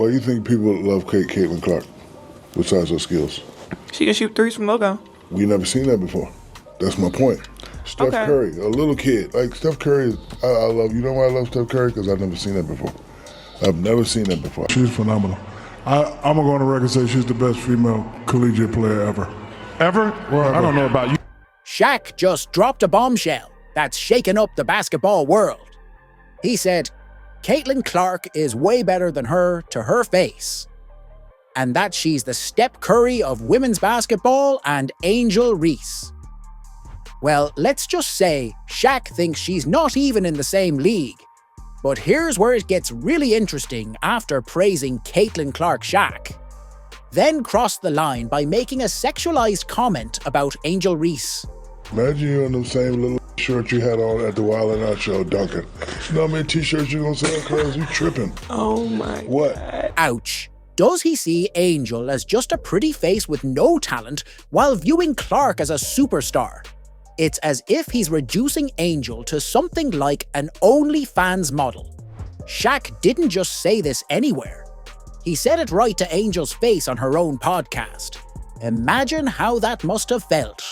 Why do you think people love Caitlyn Clark, besides her skills? She can shoot threes from logo. We never seen that before. That's my point. Steph Curry, a little kid. Like, Steph Curry, I love, you know why I love Steph Curry? Because I've never seen that before. I've never seen that before. She's phenomenal. I'm going to go on the record and say she's the best female collegiate player ever. Ever? Well, I don't know about you. Shaq just dropped a bombshell that's shaken up the basketball world. He said, Caitlyn Clark is way better than her to her face. And that she's the Steph Curry of women's basketball and Angel Reese. Well, let's just say Shaq thinks she's not even in the same league. But here's where it gets really interesting after praising Caitlyn Clark Shaq. Then crossed the line by making a sexualized comment about Angel Reese. Imagine you in the same little shirt you had on at the Wild 'N Out show, Duncan. You know how many t-shirts you gonna sell, cuz? You tripping. Oh my God. Ouch. Does he see Angel as just a pretty face with no talent while viewing Clark as a superstar? It's as if he's reducing Angel to something like an OnlyFans model. Shaq didn't just say this anywhere. He said it right to Angel's face on her own podcast. Imagine how that must have felt.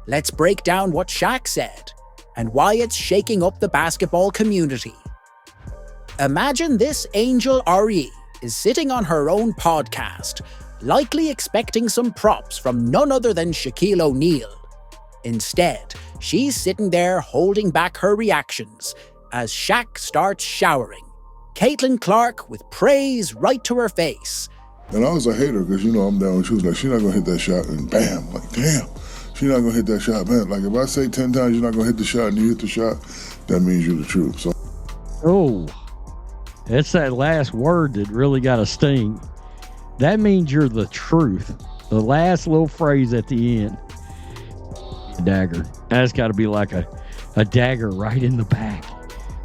Let's break down what Shaq said and why it's shaking up the basketball community. Imagine this Angel RE is sitting on her own podcast, likely expecting some props from none other than Shaquille O'Neal. Instead, she's sitting there holding back her reactions as Shaq starts showering Caitlyn Clark with praise right to her face. And I was a hater because, you know, I'm down. She was like, she's not going to hit that shot, and bam, like, damn. She's not going to hit that shot, man. Like, if I say 10 times you're not going to hit the shot and you hit the shot, that means you're the truth. So. Oh, it's that last word that really got a sting. That means you're the truth. The last little phrase at the end. A dagger. That's got to be like a dagger right in the back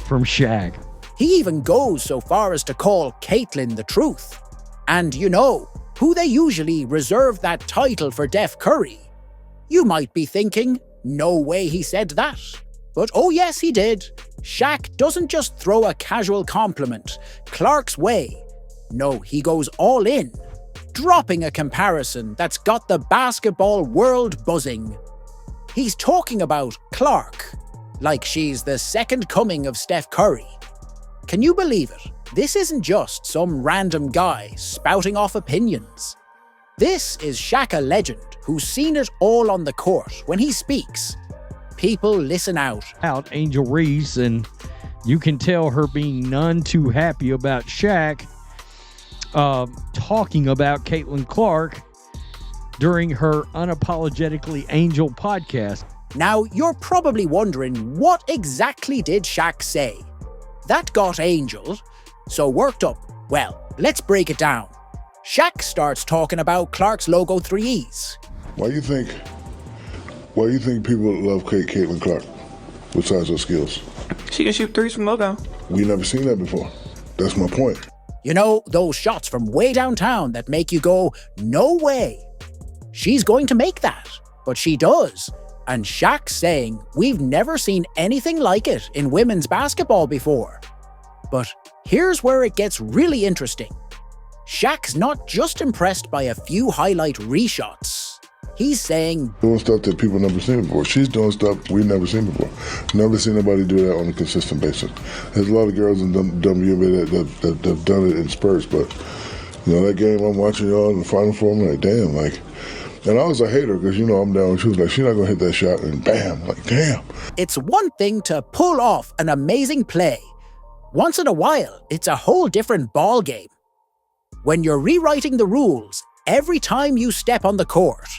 from Shaq. He even goes so far as to call Caitlyn the truth. And you know, who they usually reserve that title for Steph Curry. You might be thinking, no way he said that. But oh yes, he did. Shaq doesn't just throw a casual compliment Clark's way. No, he goes all in, dropping a comparison that's got the basketball world buzzing. He's talking about Clark, like she's the second coming of Steph Curry. Can you believe it? This isn't just some random guy spouting off opinions. This is Shaq, a legend who's seen it all on the court when he speaks. People listen out. Angel Reese, and you can tell her being none too happy about Shaq talking about Caitlyn Clark during her Unapologetically Angel podcast. Now, you're probably wondering, what exactly did Shaq say? That got Angel so worked up. Well, let's break it down. Shaq starts talking about Clark's logo 3Es. Why do you think people love Caitlyn Clark, besides her skills? She can shoot threes from logo. We never seen that before. That's my point. You know, those shots from way downtown that make you go, no way. She's going to make that, but she does. And Shaq's saying we've never seen anything like it in women's basketball before. But here's where it gets really interesting. Shaq's not just impressed by a few highlight reshots. He's saying, doing stuff that people never seen before. She's doing stuff we've never seen before. Never seen anybody do that on a consistent basis. There's a lot of girls in WNBA that have done it in spurts, but you know, that game I'm watching y'all in the Final Four, I'm like, damn, like, and I was a hater because, you know, I'm down. She was like, she's not going to hit that shot, and bam, like, damn. It's one thing to pull off an amazing play. Once in a while, it's a whole different ball game. When you're rewriting the rules every time you step on the court.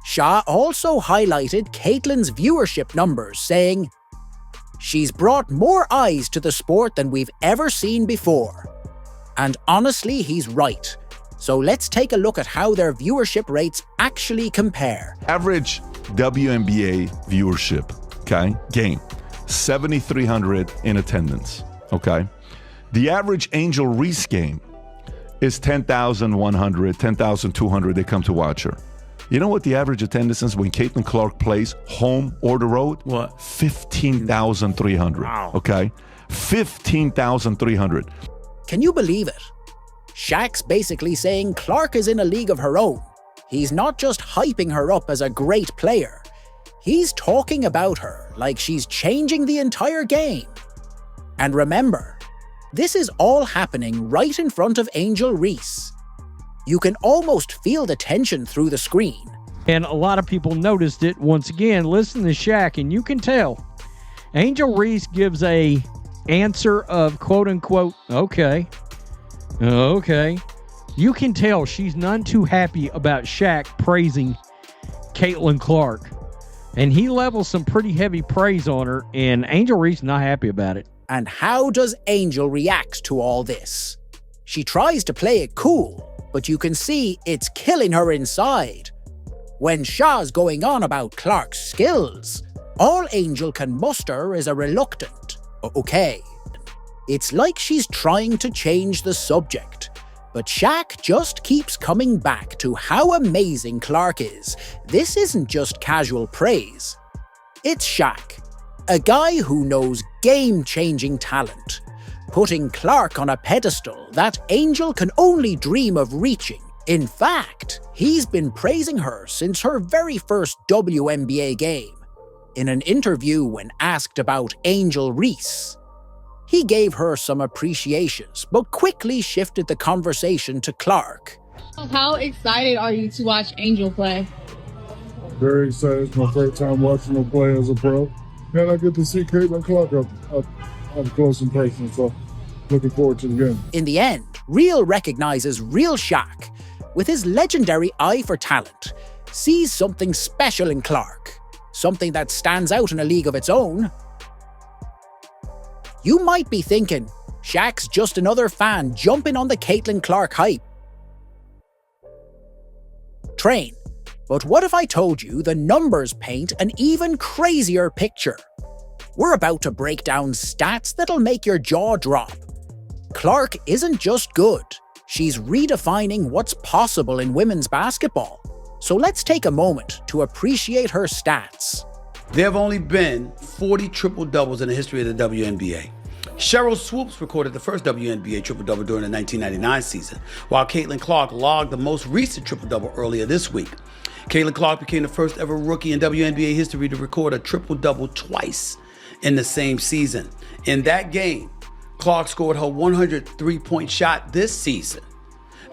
Shah also highlighted Caitlyn's viewership numbers, saying, she's brought more eyes to the sport than we've ever seen before. And honestly, he's right. So let's take a look at how their viewership rates actually compare. Average WNBA viewership, okay, game, 7,300 in attendance, okay? The average Angel Reese game is 10,100, 10,200, they come to watch her. You know what the average attendance is when Caitlyn Clark plays home or the road? What? 15,300, wow. Okay? 15,300. Can you believe it? Shaq's basically saying Clark is in a league of her own. He's not just hyping her up as a great player. He's talking about her like she's changing the entire game. And remember, this is all happening right in front of Angel Reese. You can almost feel the tension through the screen. And a lot of people noticed it. Once again, listen to Shaq, and you can tell. Angel Reese gives a answer of quote-unquote, okay. You can tell she's none too happy about Shaq praising Caitlyn Clark. And he levels some pretty heavy praise on her, and Angel Reese not happy about it. And how does Angel react to all this? She tries to play it cool, but you can see it's killing her inside. When Shaw's going on about Clark's skills, all Angel can muster is a reluctant, okay. It's like she's trying to change the subject. But Shaq just keeps coming back to how amazing Clark is. This isn't just casual praise. It's Shaq, a guy who knows game-changing talent, putting Clark on a pedestal that Angel can only dream of reaching. In fact, he's been praising her since her very first WNBA game. In an interview when asked about Angel Reese, he gave her some appreciations, but quickly shifted the conversation to Clark. How excited are you to watch Angel play? Very excited. It's my first time watching her play as a pro. And I get to see Caitlyn Clark up close in person, so looking forward to the game. In the end, Real recognizes real Shaq. With his legendary eye for talent, sees something special in Clark, something that stands out in a league of its own. You might be thinking, Shaq's just another fan jumping on the Caitlyn Clark hype train. But what if I told you the numbers paint an even crazier picture? We're about to break down stats that'll make your jaw drop. Clark isn't just good, she's redefining what's possible in women's basketball. So let's take a moment to appreciate her stats. There have only been 40 triple-doubles in the history of the WNBA. Cheryl Swoops recorded the first WNBA triple-double during the 1999 season, while Caitlyn Clark logged the most recent triple-double earlier this week. Caitlyn Clark became the first ever rookie in WNBA history to record a triple-double twice in the same season. In that game, Clark scored her 103-point shot this season,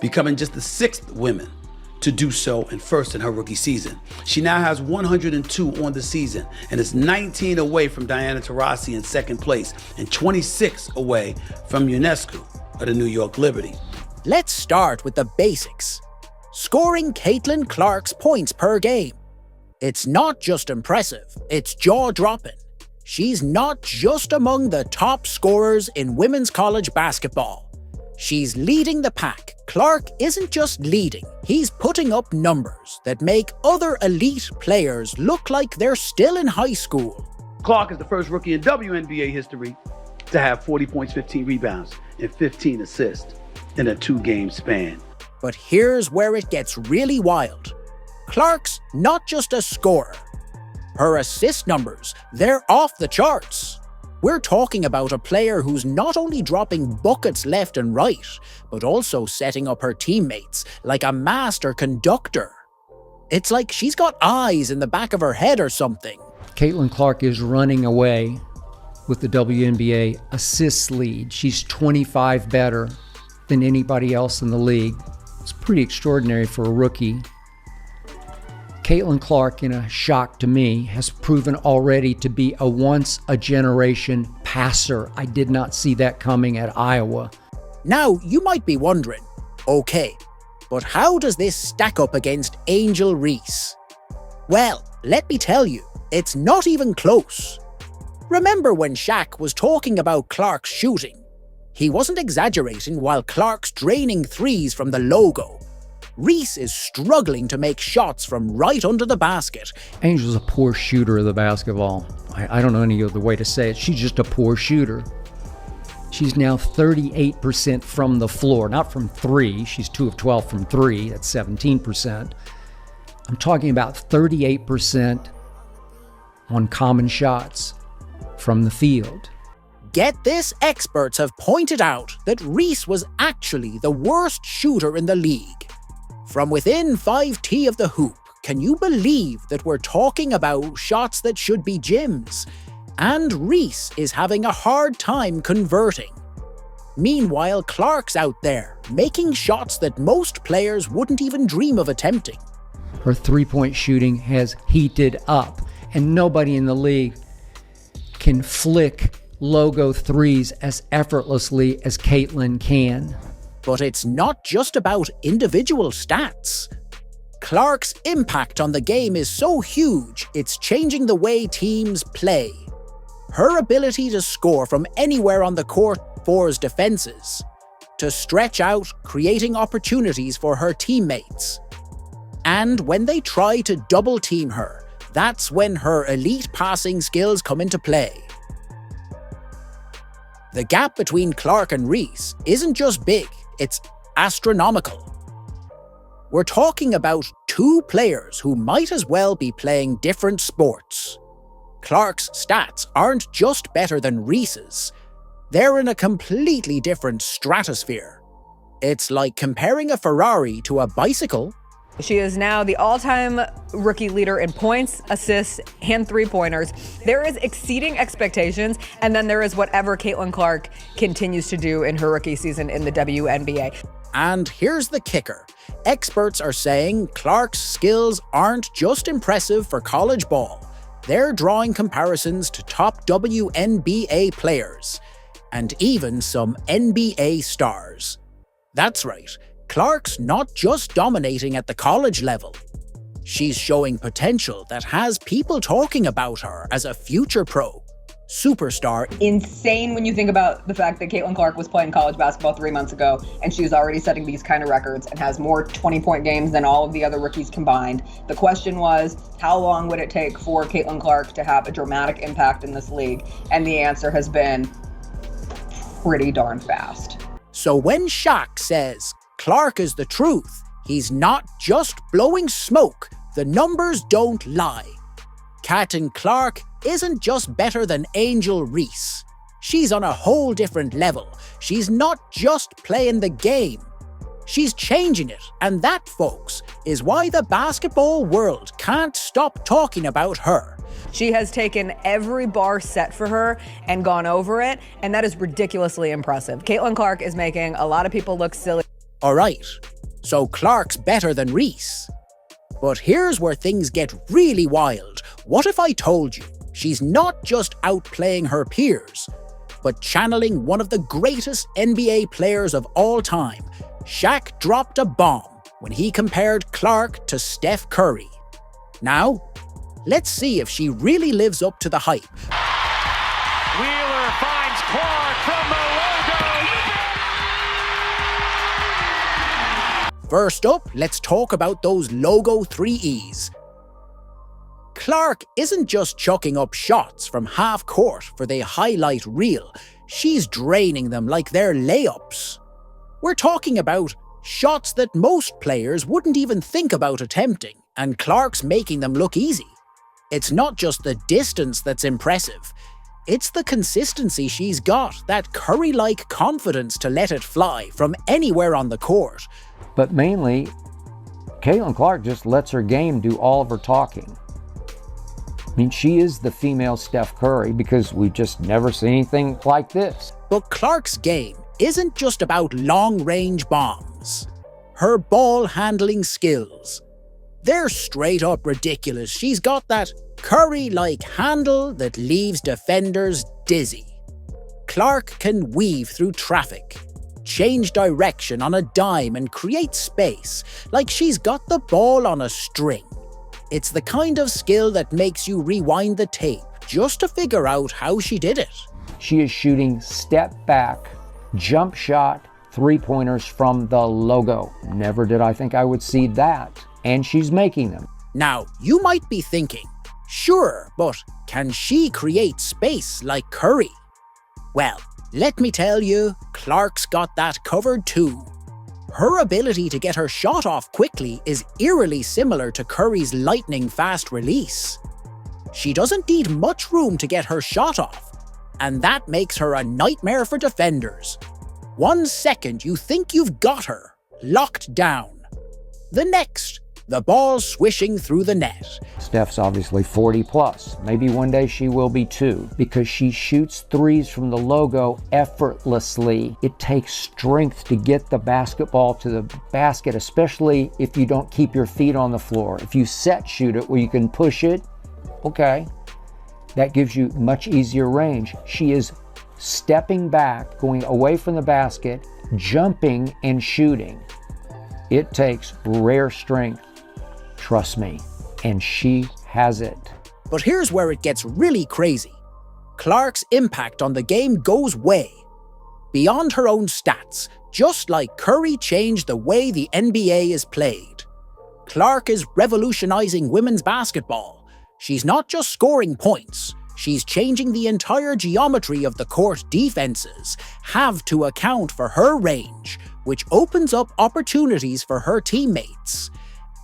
becoming just the sixth woman to do so and first in her rookie season. She now has 102 on the season and is 19 away from Diana Taurasi in second place and 26 away from UNESCO of the New York Liberty. Let's start with the basics. Scoring Caitlyn Clark's points per game. It's not just impressive, it's jaw-dropping. She's not just among the top scorers in women's college basketball. She's leading the pack. Clark isn't just leading, he's putting up numbers that make other elite players look like they're still in high school. Clark is the first rookie in WNBA history to have 40 points, 15 rebounds, and 15 assists in a 2-game span. But here's where it gets really wild. Clark's not just a scorer. Her assist numbers, they're off the charts. We're talking about a player who's not only dropping buckets left and right, but also setting up her teammates like a master conductor. It's like she's got eyes in the back of her head or something. Caitlyn Clark is running away with the WNBA assists lead. She's 25 better than anybody else in the league. It's pretty extraordinary for a rookie. Caitlyn Clark, in a shock to me, has proven already to be a once-a-generation passer. I did not see that coming at Iowa. Now, you might be wondering, okay, but how does this stack up against Angel Reese? Well, let me tell you, it's not even close. Remember when Shaq was talking about Clark's shooting? He wasn't exaggerating while Clark's draining threes from the logo. Reese is struggling to make shots from right under the basket. Angel's a poor shooter of the basketball. I don't know any other way to say it. She's just a poor shooter. She's now 38% from the floor, not from three. She's 2 of 12 from three. That's 17%. I'm talking about 38% on common shots from the field. get this, experts have pointed out that Reese was actually the worst shooter in the league. From within 5T of the hoop, can you believe that we're talking about shots that should be gyms? And Reese is having a hard time converting. Meanwhile, Clark's out there, making shots that most players wouldn't even dream of attempting. Her three-point shooting has heated up, and nobody in the league can flick logo threes as effortlessly as Caitlyn can. But it's not just about individual stats. Clark's impact on the game is so huge, it's changing the way teams play. Her ability to score from anywhere on the court force defenses, to stretch out, creating opportunities for her teammates. And when they try to double team her, that's when her elite passing skills come into play. The gap between Clark and Reese isn't just big, it's astronomical. We're talking about two players who might as well be playing different sports. Clark's stats aren't just better than Reese's, they're in a completely different stratosphere. It's like comparing a Ferrari to a bicycle. She is now the all-time rookie leader in points, assists, and three-pointers. There is exceeding expectations, and then there is whatever Caitlyn Clark continues to do in her rookie season in the WNBA. And here's the kicker. Experts are saying Clark's skills aren't just impressive for college ball. They're drawing comparisons to top WNBA players, and even some NBA stars. That's right, Clark's not just dominating at the college level. She's showing potential that has people talking about her as a future pro, superstar. Insane when you think about the fact that Caitlyn Clark was playing college basketball 3 months ago, and she's already setting these kind of records and has more 20-point games than all of the other rookies combined. The question was, how long would it take for Caitlyn Clark to have a dramatic impact in this league? And the answer has been pretty darn fast. So when Shaq says Clark is the truth, he's not just blowing smoke. The numbers don't lie. Caitlyn Clark isn't just better than Angel Reese. She's on a whole different level. She's not just playing the game. She's changing it, and that, folks, is why the basketball world can't stop talking about her. She has taken every bar set for her and gone over it, and that is ridiculously impressive. Caitlyn Clark is making a lot of people look silly. Alright, so Clark's better than Reese. But here's where things get really wild. What if I told you she's not just outplaying her peers, but channeling one of the greatest NBA players of all time? Shaq dropped a bomb when he compared Clark to Steph Curry. Now, let's see if she really lives up to the hype. Wheeler finds Clark from the logo. First up, let's talk about those logo 3Es. Clark isn't just chucking up shots from half court for the highlight reel, she's draining them like they're layups. We're talking about shots that most players wouldn't even think about attempting, and Clark's making them look easy. It's not just the distance that's impressive, it's the consistency she's got, that Curry-like confidence to let it fly from anywhere on the court. But mainly, Caitlyn Clark just lets her game do all of her talking. I mean, she is the female Steph Curry because we've just never seen anything like this. But Clark's game isn't just about long-range bombs. Her ball-handling skills, they're straight up ridiculous. She's got that Curry-like handle that leaves defenders dizzy. Clark can weave through traffic, change direction on a dime and create space, like she's got the ball on a string. It's the kind of skill that makes you rewind the tape just to figure out how she did it. She is shooting step back, jump shot, three-pointers from the logo. Never did I think I would see that. And she's making them. Now, you might be thinking, sure, but can she create space like Curry? Well, let me tell you, Clark's got that covered too. Her ability to get her shot off quickly is eerily similar to Curry's lightning-fast release. She doesn't need much room to get her shot off. and that makes her a nightmare for defenders. 1 second you think you've got her, locked down. The next, the ball swishing through the net. Steph's obviously 40 plus. Maybe one day she will be too, because she shoots threes from the logo effortlessly. It takes strength to get the basketball to the basket, especially if you don't keep your feet on the floor. If you set shoot it where you can push it, okay, that gives you much easier range. She is stepping back, going away from the basket, jumping and shooting. It takes rare strength, trust me, and she has it. But here's where it gets really crazy. Clark's impact on the game goes way beyond her own stats, just like Curry changed the way the NBA is played. Clark is revolutionizing women's basketball. She's not just scoring points, she's changing the entire geometry of the court. Defenses have to account for her range, which opens up opportunities for her teammates.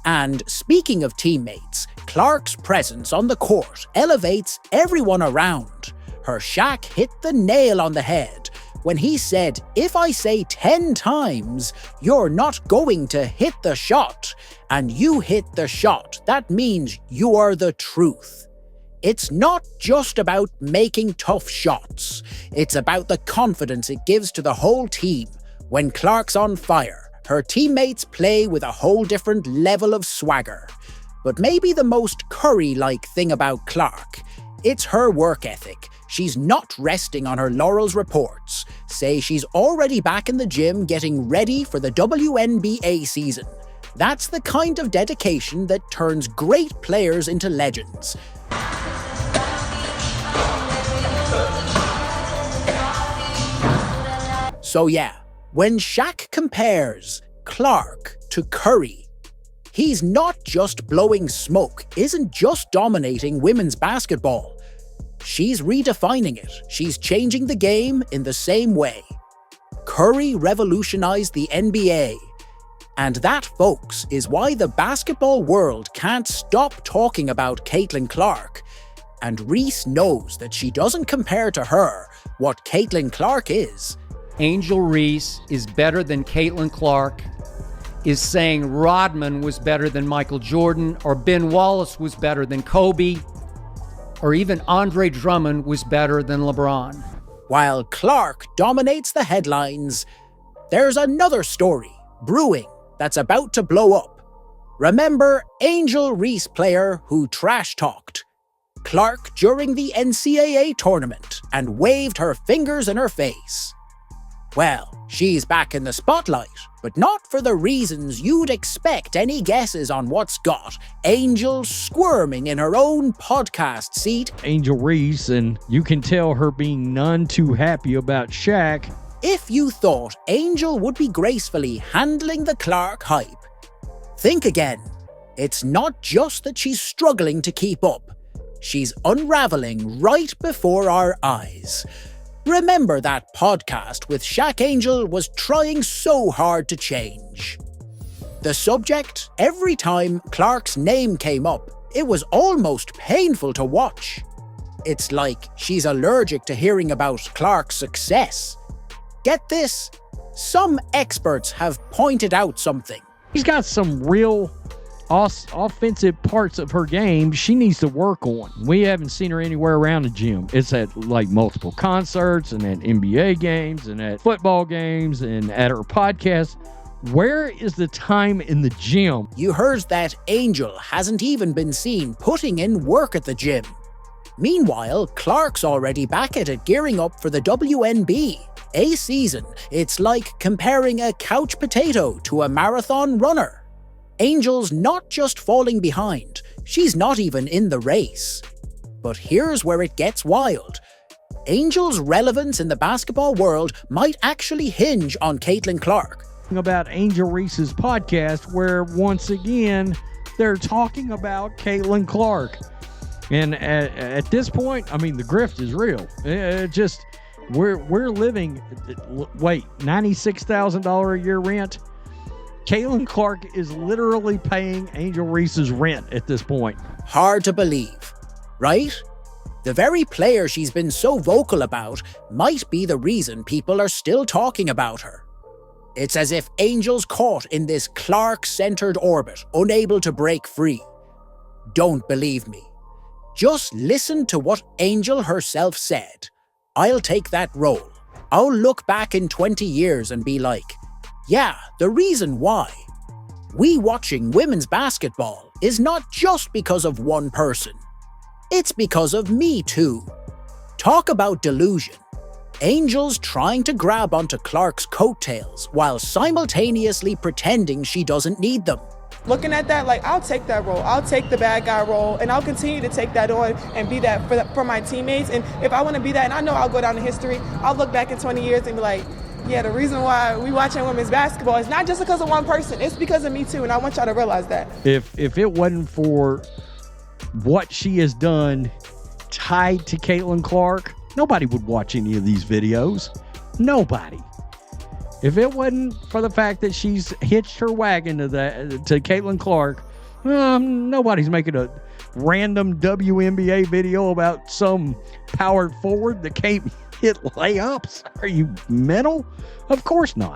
And speaking of teammates, Clark's presence on the court elevates everyone around. Her Shaq hit the nail on the head when he said, "If I say 10 times, you're not going to hit the shot, and you hit the shot, that means you are the truth." It's not just about making tough shots. It's about the confidence it gives to the whole team. When Clark's on fire, her teammates play with a whole different level of swagger. But maybe the most Curry-like thing about Clark, it's her work ethic. She's not resting on her laurels. Reports say she's already back in the gym getting ready for the WNBA season. That's the kind of dedication that turns great players into legends. So yeah, when Shaq compares Clark to Curry, he's not just blowing smoke, isn't just dominating women's basketball. She's redefining it. She's changing the game in the same way. Curry revolutionized the NBA. And that, folks, is why the basketball world can't stop talking about Caitlyn Clark. And Reese knows that she doesn't compare to her what Caitlyn Clark is. Angel Reese is better than Caitlyn Clark, is saying Rodman was better than Michael Jordan, or Ben Wallace was better than Kobe, or even Andre Drummond was better than LeBron. While Clark dominates the headlines, there's another story brewing that's about to blow up. Remember Angel Reese player who trash-talked Clark during the NCAA tournament and waved her fingers in her face? Well, she's back in the spotlight, but not for the reasons you'd expect. Any guesses on what's got Angel squirming in her own podcast seat? Angel Reese, and you can tell her being none too happy about Shaq. If you thought Angel would be gracefully handling the Clark hype, think again. It's not just that she's struggling to keep up. She's unraveling right before our eyes. Remember that podcast with Shaq Angel was trying so hard to change. The subject, every time Clark's name came up, it was almost painful to watch. It's like she's allergic to hearing about Clark's success. Get this, some experts have pointed out something. She's got some real offensive parts of her game she needs to work on. We haven't seen her anywhere around the gym. It's at like multiple concerts and at NBA games and at football games and at her podcast. Where is the time in the gym? You heard that Angel hasn't even been seen putting in work at the gym. Meanwhile, Clark's already back at it, gearing up for the WNBA season. It's like comparing a couch potato to a marathon runner. Angel's not just falling behind, she's not even in the race. But here's where it gets wild. Angel's relevance in the basketball world might actually hinge on Caitlyn Clark. About Angel Reese's podcast, where once again they're talking about Caitlyn Clark. And at this point, I mean, the grift is real. We're living, $96,000 a year rent. Caitlyn Clark is literally paying Angel Reese's rent at this point. Hard to believe, right? The very player she's been so vocal about might be the reason people are still talking about her. It's as if Angel's caught in this Clark-centered orbit, unable to break free. Don't believe me. Just listen to what Angel herself said. I'll take that role. I'll look back in 20 years and be like, yeah, the reason why. We watching women's basketball is not just because of one person. It's because of me too. Talk about delusion. Angel's trying to grab onto Clark's coattails while simultaneously pretending she doesn't need them. Looking at that, like, I'll take that role. I'll take the bad guy role, and I'll continue to take that on and be that for my teammates. And if I want to be that, and I know I'll go down in history, I'll look back in 20 years and be like, yeah, the reason why we watching women's basketball is not just because of one person. It's because of me too, and I want y'all to realize that. If it wasn't for what she has done tied to Caitlyn Clark, nobody would watch any of these videos. Nobody. If it wasn't for the fact that she's hitched her wagon to Caitlyn Clark, nobody's making a random WNBA video about some power forward that can't hit layups. Are you mental? Of course not.